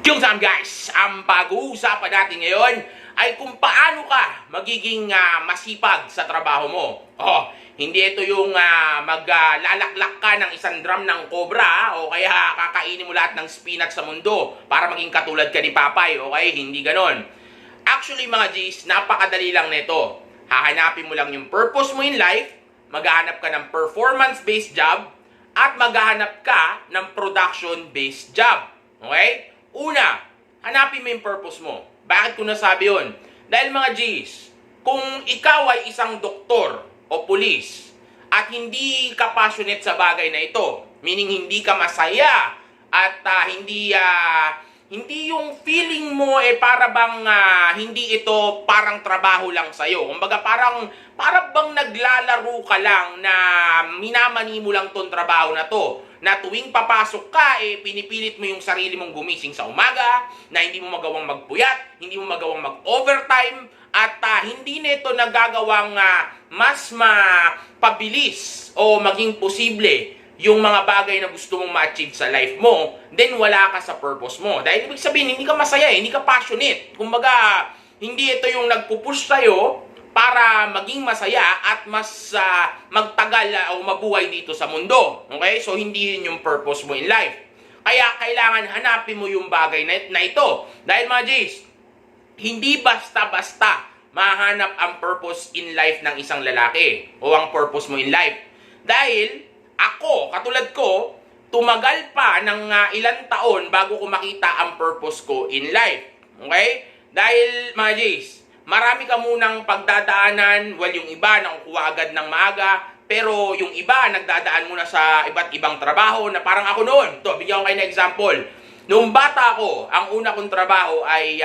Yung saan guys, ang pag-uusapan natin ngayon ay kung paano ka magiging masipag sa trabaho mo. Hindi ito yung maglalaklak ka ng isang drum ng cobra o kaya kakainin mo lahat ng spinach sa mundo para maging katulad ka ni Papay. Okay, hindi ganon. Actually mga G's, napakadali lang nito. Hahanapin mo lang yung purpose mo in life, maghahanap ka ng performance-based job, at maghahanap ka ng production-based job. Okay? Una, hanapin mo yung purpose mo. Bakit ko nasabi yun? Dahil mga G's, kung ikaw ay isang doktor o pulis at hindi ka passionate sa bagay na ito, meaning hindi ka masaya at hindi yung feeling mo para bang hindi ito parang trabaho lang sa'yo. Kumbaga para bang naglalaro ka lang na minamani mo lang tong trabaho na to. Na tuwing papasok ka, pinipilit mo yung sarili mong gumising sa umaga, na hindi mo magawang magpuyat, hindi mo magawang mag-overtime, at hindi nito nagagawang mas mapabilis o maging posible yung mga bagay na gusto mong ma-achieve sa life mo, then wala ka sa purpose mo. Dahil ibig sabihin, hindi ka masaya, hindi ka passionate. Kumbaga, hindi ito yung nagpupush sa'yo para maging masaya at mas magtagal o mabuhay dito sa mundo. Okay? So, hindi yun yung purpose mo in life. Kaya, kailangan hanapin mo yung bagay na ito. Dahil mga G's, hindi basta-basta mahanap ang purpose in life ng isang lalaki o ang purpose mo in life. Dahil, ako, katulad ko, tumagal pa ng ilang taon bago ko makita ang purpose ko in life. Okay? Dahil, mga G's, marami ka munang pagdadaanan. Well, yung iba nakukuha agad ng maaga, pero yung iba nagdadaan muna sa iba't ibang trabaho na parang ako noon. To, bigyan ko kayo ng example. Noong bata ako, ang una kong trabaho ay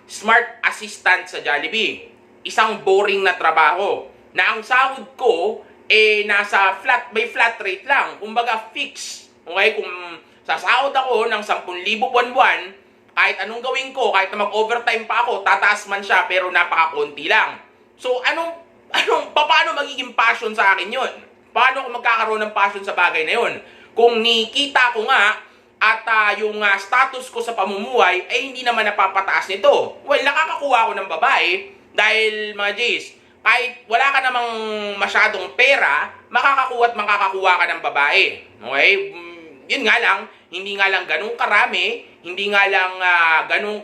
smart assistant sa Jollibee. Isang boring na trabaho. Na ang sahod ko, may flat rate lang. Kumbaga, fix. Okay? Kung sasahod ako ng 10,000 buwan-buwan, kahit anong gawin ko, kahit na mag-overtime pa ako, tataas man siya, pero napaka-konti lang. So, paano magiging passion sa akin yun? Paano ako magkakaroon ng passion sa bagay na yun? Kung nikita ko nga, at yung status ko sa pamumuhay, ay hindi naman napapataas nito. Well, nakakakuha ako ng babae, dahil mga G's, kahit wala ka namang masyadong pera, makakakuha ka ng babae. Okay? Yun nga lang, hindi nga lang ganun karami, hindi nga lang ganun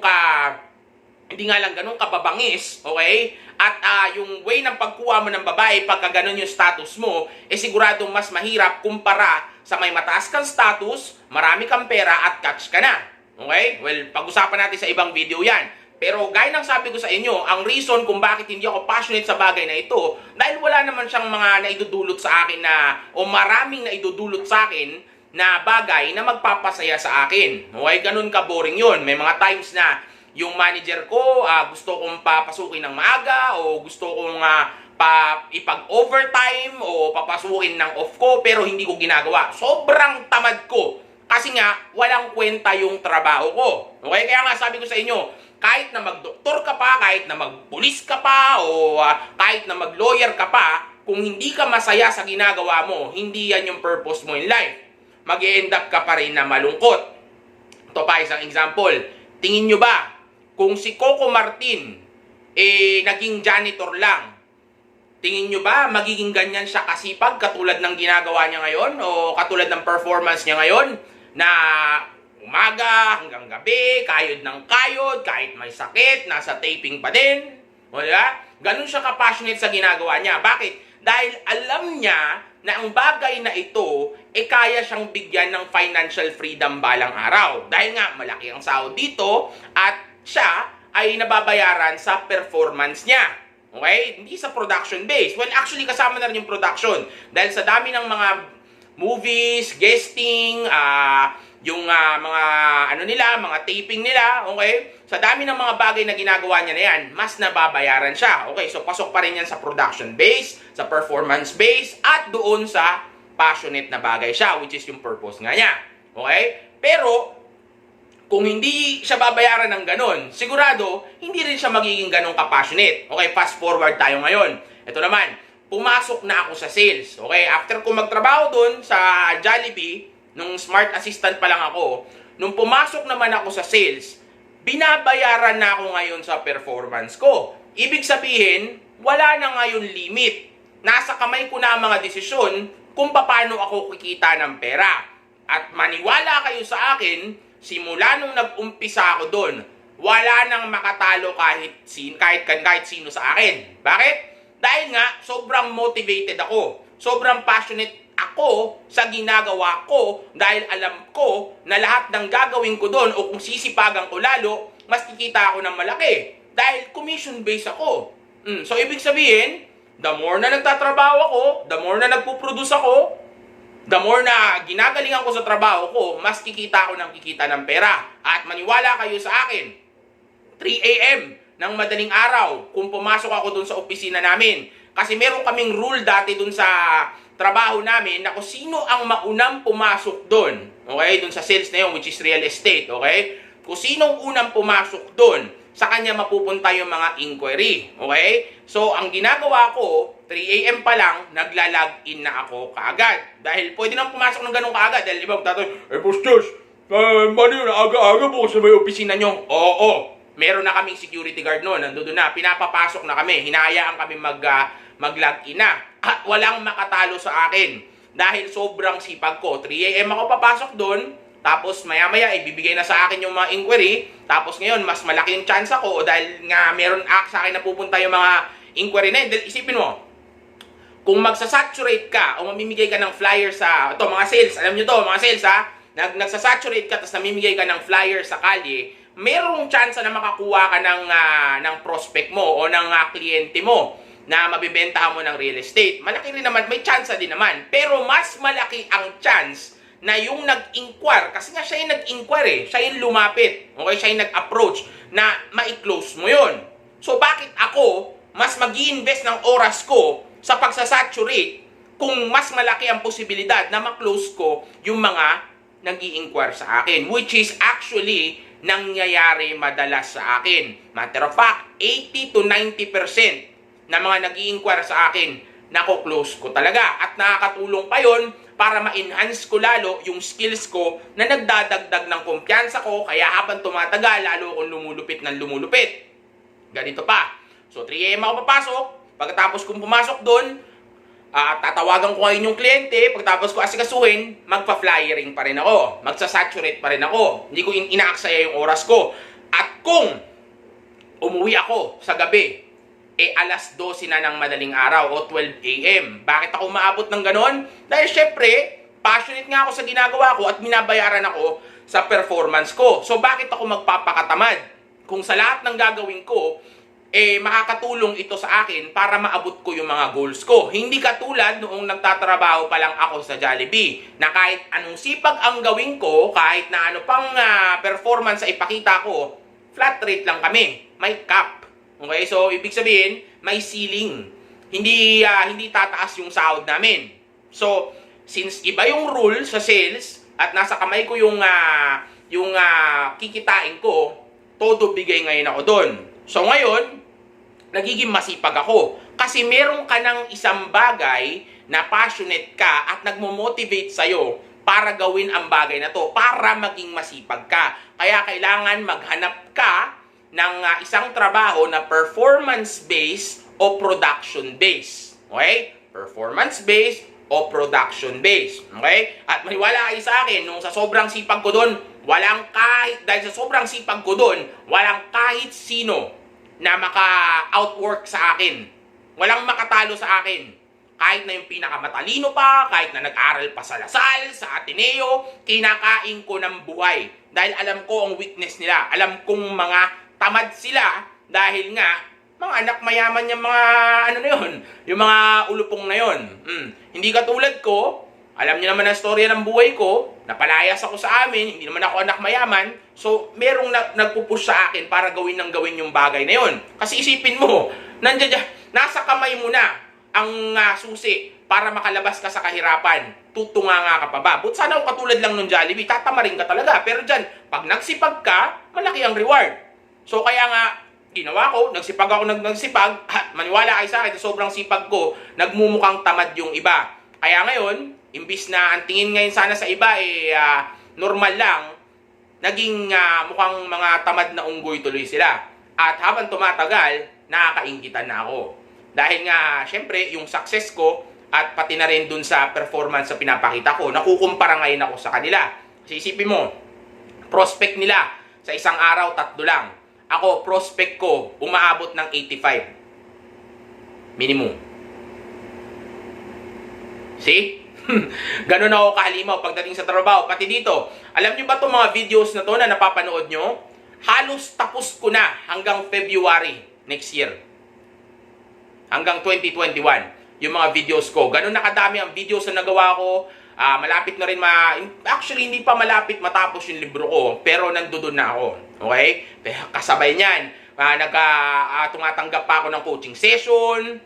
kababangis, okay? At yung way ng pagkuha mo ng babae pagka ganun yung status mo, siguradong mas mahirap kumpara sa may mataas kang status, marami kang pera at catch ka na. Okay? Well, pag-usapan natin sa ibang video yan. Pero gaya ng sabi ko sa inyo, ang reason kung bakit hindi ako passionate sa bagay na ito, dahil wala naman siyang mga naidudulot sa akin o maraming naidudulot sa akin na bagay na magpapasaya sa akin. Okay, ganun ka boring yun. May mga times na yung manager ko gusto kong papasukin ng maaga o gusto kong ipag-overtime o papasukin ng off ko pero hindi ko ginagawa. Sobrang tamad ko. Kasi nga, walang kwenta yung trabaho ko. Okay, kaya nga sabi ko sa inyo, kahit na mag-doktor ka pa, kahit na mag-pulis ka pa, o kahit na mag-lawyer ka pa, kung hindi ka masaya sa ginagawa mo, hindi yan yung purpose mo in life. Mag-e-end up ka pa rin na malungkot. Ito pa isang example. Tingin nyo ba, kung si Coco Martin naging janitor lang, tingin nyo ba magiging ganyan siya kasipag katulad ng ginagawa niya ngayon o katulad ng performance niya ngayon na umaga hanggang gabi, kayod ng kayod, kahit may sakit, nasa taping pa din? Wala? Ganun siya ka-passionate sa ginagawa niya. Bakit? Dahil alam niya na ang bagay na ito, kaya siyang bigyan ng financial freedom balang araw. Dahil nga, malaki ang sahod dito at siya ay nababayaran sa performance niya. Okay? Hindi sa production base. Well, actually, kasama na rin yung production. Dahil sa dami ng mga movies, guesting, yung mga taping nila, okay? Sa dami ng mga bagay na ginagawa niya na yan, mas nababayaran siya. Okay, so pasok pa rin yan sa production base, sa performance base, at doon sa passionate na bagay siya, which is yung purpose nga niya. Okay? Pero, kung hindi siya babayaran ng ganun, sigurado, hindi rin siya magiging ganun ka-passionate. Okay, fast forward tayo ngayon. Ito naman, pumasok na ako sa sales. Okay, after ko magtrabaho doon sa Jollibee, nung smart assistant pa lang ako, Nung pumasok naman ako sa sales, binabayaran na ako ngayon sa performance ko. Ibig sabihin, wala na ngayon limit. Nasa kamay ko na ang mga desisyon kung paano ako kikita ng pera. At maniwala kayo sa akin, simula nung nag-umpisa ako doon, wala nang makatalo kahit sino sa akin. Bakit? Dahil nga, sobrang motivated ako. Sobrang passionate ako sa ginagawa ko dahil alam ko na lahat ng gagawin ko doon o kung sisipagan ko lalo, mas kikita ako ng malaki. Dahil commission-based ako. So, ibig sabihin, the more na nagtatrabaho ako, the more na nagpuproduce ako, the more na ginagalingan ko sa trabaho ko, mas kikita ako ng kikita ng pera. At maniwala kayo sa akin, 3 a.m. ng madaling araw, kung pumasok ako doon sa opisina namin. Kasi meron kaming rule dati doon sa trabaho namin na kung sino ang maunang pumasok doon, okay, doon sa sales na yun, which is real estate, okay? Kung sinong unang pumasok doon, sa kanya mapupunta yung mga inquiry, okay? So, ang ginagawa ko, 3 a.m. pa lang, nagla-log in na ako kaagad. Dahil pwede nang pumasok ng ganun kaagad. Dahil iba, Boss Josh, mano yun, aga-aga po sa may opisina nyo. Oo, meron na kaming security guard noon, nandoon na, pinapapasok na kami, hinahayaan kami mag-log in na. At walang makatalo sa akin. Dahil sobrang sipag ko. 3 a.m. ako papasok doon. Tapos maya-maya ibibigay na sa akin yung mga inquiry. Tapos ngayon mas malaki yung chance ako dahil nga meron sa akin na pupunta yung mga inquiry na yun. Dahil isipin mo, kung magsasaturate ka o mamimigay ka ng flyer sa ito mga sales, alam nyo to mga sales ha, nagsasaturate ka tapos namimigay ka ng flyer sa kalye, merong chance na makakuha ka ng prospect mo o ng kliyente mo na mabibentahan mo ng real estate. Malaki rin naman, may chance din naman. Pero mas malaki ang chance na yung nag-inquire, kasi nga siya yung nag-inquire siya yung lumapit, okay, siya yung nag-approach, na ma-close mo yun. So bakit ako mas mag-i-invest ng oras ko sa pagsasaturate kung mas malaki ang posibilidad na ma-close ko yung mga nag-i-inquire sa akin, which is actually nangyayari madalas sa akin. Matter of fact, 80 to 90% na mga nag-i-inquire sa akin, nako-close ko talaga. At nakakatulong pa yon para ma-enhance ko lalo yung skills ko na nagdadagdag ng kumpiyansa ko, kaya habang tumatagal, lalo akong lumulupit ng lumulupit. Ganito pa. So, 3 a.m. ako papasok. Pagkatapos kong pumasok doon, tatawagan ko ngayon yung kliyente. Pagkatapos ko asikasuhin, magpa-flyering pa rin ako. Magsasaturate pa rin ako. Hindi ko inaaksaya yung oras ko. At kung umuwi ako sa gabi, alas 12 na ng madaling araw o 12 a.m. Bakit ako maabot ng ganon? Dahil syempre, passionate nga ako sa ginagawa ko at binabayaran ako sa performance ko. So bakit ako magpapakatamad? Kung sa lahat ng gagawin ko, makakatulong ito sa akin para maabot ko yung mga goals ko. Hindi katulad noong nagtatrabaho pa lang ako sa Jollibee, na kahit anong sipag ang gawin ko, kahit na ano pang performance sa ipakita ko, flat rate lang kami. May cap. Okay, so ibig sabihin, may ceiling. Hindi tataas yung sahod namin. So, since iba yung rule sa sales at nasa kamay ko yung kikitain ko, todo bigay ngayon ako doon. So ngayon, nagiging masipag ako. Kasi meron ka ng isang bagay na passionate ka at nagmo-motivate sa'yo para gawin ang bagay na to, para maging masipag ka. Kaya kailangan maghanap ka ng isang trabaho na performance-based o production-based. Okay? Performance-based o production-based. Okay? At maniwala kayo sa akin, nung sa sobrang sipag ko doon, dahil sa sobrang sipag ko doon, walang kahit sino na maka-outwork sa akin. Walang makatalo sa akin. Kahit na yung pinakamatalino pa, kahit na nag-aral pa sa Lasal, sa Ateneo, kinakain ko ng buhay. Dahil alam ko ang weakness nila. Alam kong mga tamad sila dahil nga mga anak mayaman yung mga yung mga ulupong na yon. Hindi katulad ko, alam niyo naman ang storya ng buhay ko, napalayas ako sa amin, hindi naman ako anak mayaman, so merong nagpupush sa akin para gawin yung bagay na yon. Kasi isipin mo, nasa kamay mo na ang susi para makalabas ka sa kahirapan. Tutunganga ka pa ba? But sana kung katulad lang ng Jollibee, tatamarin ka talaga. Pero dyan, pag nagsipag ka, malaki ang reward. So kaya nga, ginawa ko, nagsipag ako nagsipag, maniwala kayo sa akin, sobrang sipag ko, nagmumukhang tamad yung iba. Kaya ngayon, imbis na ang tingin ngayon sana sa iba normal lang, naging mukhang mga tamad na unggoy tuloy sila. At habang tumatagal, nakakainggitan na ako. Dahil nga, syempre, yung success ko at pati na rin dun sa performance na pinapakita ko, nakukumpara ngayon ako sa kanila. Kasi isipin mo, prospect nila sa isang araw, 3 lang. Ako, prospect ko, umaabot ng 85. Minimum. See? Ganun ako kahalimaw pagdating sa trabaho. Pati dito, alam nyo ba itong mga videos na to na napapanood nyo? Halos tapos ko na hanggang February next year. Hanggang 2021, yung mga videos ko. Ganun na kadami ang videos na nagawa ko. Malapit na rin actually, hindi pa malapit matapos yung libro ko, pero nandoon na ako. Okay? Kasabay niyan, tumatanggap pa ako ng coaching session,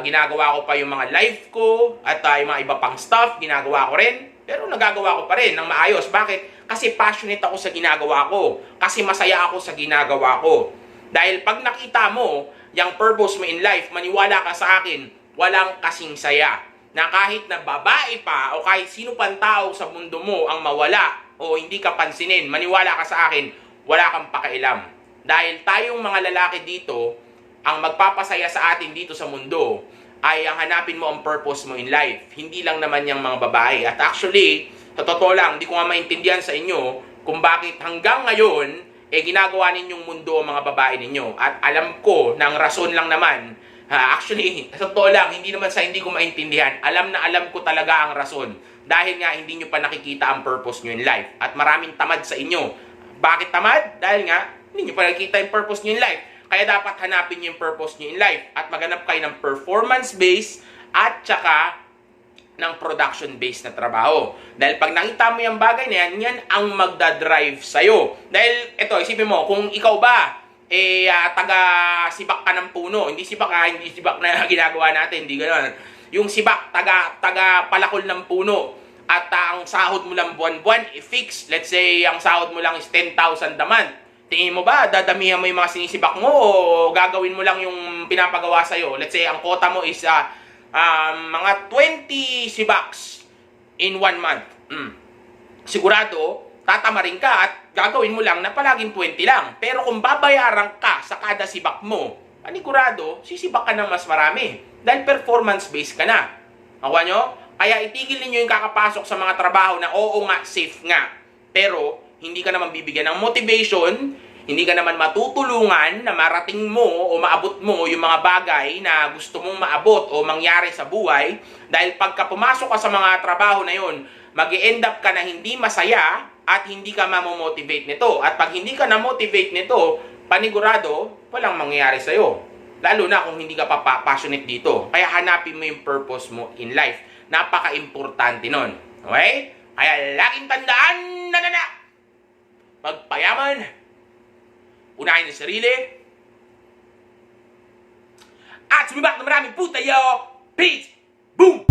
ginagawa ko pa yung mga live ko, at yung mga iba pang stuff, ginagawa ko rin. Pero nagagawa ko pa rin ng maayos. Bakit? Kasi passionate ako sa ginagawa ko. Kasi masaya ako sa ginagawa ko. Dahil pag nakita mo yung purpose mo in life, maniwala ka sa akin, walang kasing saya. Na kahit na babae pa o kahit sino pang tao sa mundo mo ang mawala o hindi ka pansinin, maniwala ka sa akin, wala kang pakialam. Dahil tayong mga lalaki dito, ang magpapasaya sa atin dito sa mundo ay ang hanapin mo ang purpose mo in life. Hindi lang naman yung mga babae. At actually, sa totoo lang, hindi ko nga maintindihan sa inyo kung bakit hanggang ngayon, ginagawa ninyong mundo ang mga babae ninyo. At alam ko, ng rason lang naman, actually, sa totoo lang, hindi naman sa hindi ko maintindihan. Alam na alam ko talaga ang rason. Dahil nga, hindi nyo pa nakikita ang purpose nyo in life. At maraming tamad sa inyo. Bakit tamad? Dahil nga, hindi nyo pa nakikita yung purpose nyo in life. Kaya dapat hanapin nyo yung purpose nyo in life. At maghanap kayo ng performance-based at saka ng production-based na trabaho. Dahil pag nakita mo yung bagay na yan, yan ang magdadrive sa'yo. Dahil, ito, isipin mo, kung ikaw ba, taga-sibak ka ng puno. Hindi sibak na ginagawa natin, hindi gano'n. Yung sibak, taga-palakol ng puno. At ang sahod mo lang buwan-buwan, i-fix. Let's say, ang sahod mo lang is 10,000 a month. Tingin mo ba, dadamihan mo yung mga sinisibak mo o gagawin mo lang yung pinapagawa sa'yo? Let's say, ang quota mo is mga 20 sibaks in 1 month. Sigurado, tatamarin ka at gagawin mo lang na palaging 20 lang. Pero kung babayaran ka sa kada sibak mo, panigurado, sisibak ka ng mas marami. Dahil performance-based ka na. Nakuha nyo? Kaya itigil ninyo yung kakapasok sa mga trabaho na oo nga, safe nga. Pero, hindi ka naman bibigyan ng motivation, hindi ka naman matutulungan na marating mo o maabot mo yung mga bagay na gusto mong maabot o mangyari sa buhay. Dahil pagka pumasok ka sa mga trabaho na yun, mag-e-end up ka na hindi masaya at hindi ka mamomotivate nito. At pag hindi ka na-motivate nito, panigurado, walang mangyayari sa'yo. Lalo na kung hindi ka pa passionate dito. Kaya hanapin mo yung purpose mo in life. Napaka-importante nun. Okay? Kaya laging tandaan na magpayaman, unahin ang sarili, at sumibak na maraming puta, yo! Peace! Boom!